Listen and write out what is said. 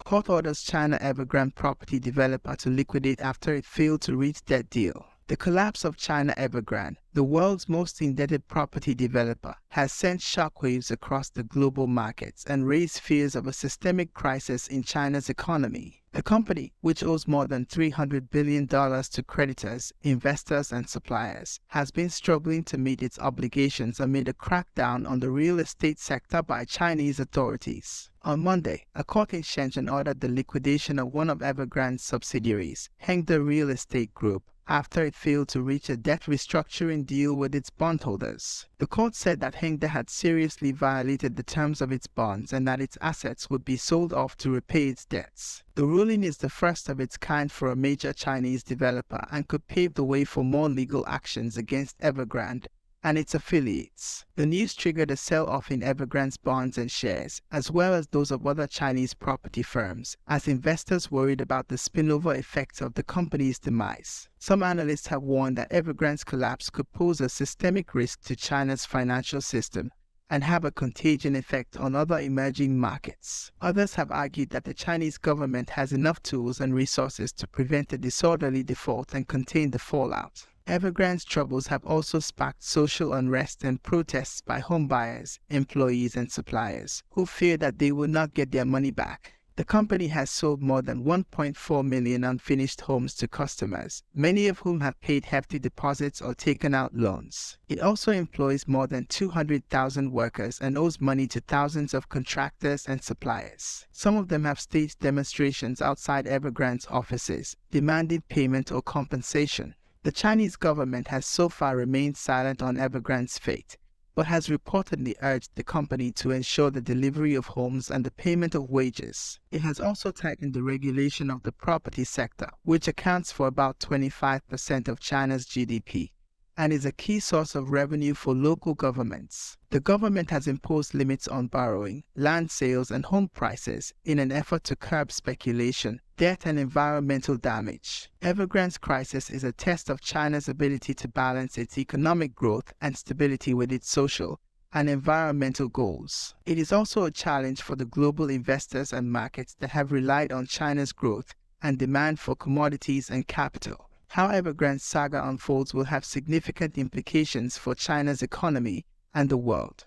Court orders China Evergrande property developer to liquidate after it failed to reach debt deal. The collapse of China Evergrande, the world's most indebted property developer, has sent shockwaves across the global markets and raised fears of a systemic crisis in China's economy. The company, which owes more than $300 billion to creditors, investors, and suppliers, has been struggling to meet its obligations amid a crackdown on the real estate sector by Chinese authorities. On Monday, a court in Shenzhen ordered the liquidation of one of Evergrande's subsidiaries, Hengda Real Estate Group, after it failed to reach a debt restructuring deal with its bondholders. The court said that Hengda had seriously violated the terms of its bonds and that its assets would be sold off to repay its debts. The ruling is the first of its kind for a major Chinese developer and could pave the way for more legal actions against Evergrande and its affiliates. The news triggered a sell-off in Evergrande's bonds and shares, as well as those of other Chinese property firms, as investors worried about the spillover effects of the company's demise. Some analysts have warned that Evergrande's collapse could pose a systemic risk to China's financial system and have a contagion effect on other emerging markets. Others have argued that the Chinese government has enough tools and resources to prevent a disorderly default and contain the fallout. Evergrande's troubles have also sparked social unrest and protests by homebuyers, employees, and suppliers, who fear that they will not get their money back. The company has sold more than 1.4 million unfinished homes to customers, many of whom have paid hefty deposits or taken out loans. It also employs more than 200,000 workers and owes money to thousands of contractors and suppliers. Some of them have staged demonstrations outside Evergrande's offices, demanding payment or compensation. The Chinese government has so far remained silent on Evergrande's fate, but has reportedly urged the company to ensure the delivery of homes and the payment of wages. It has also tightened the regulation of the property sector, which accounts for about 25% of China's GDP, and is a key source of revenue for local governments. The government has imposed limits on borrowing, land sales, and home prices in an effort to curb speculation, debt, and environmental damage. Evergrande's crisis is a test of China's ability to balance its economic growth and stability with its social and environmental goals. It is also a challenge for the global investors and markets that have relied on China's growth and demand for commodities and capital. How Evergrande's saga unfolds will have significant implications for China's economy and the world.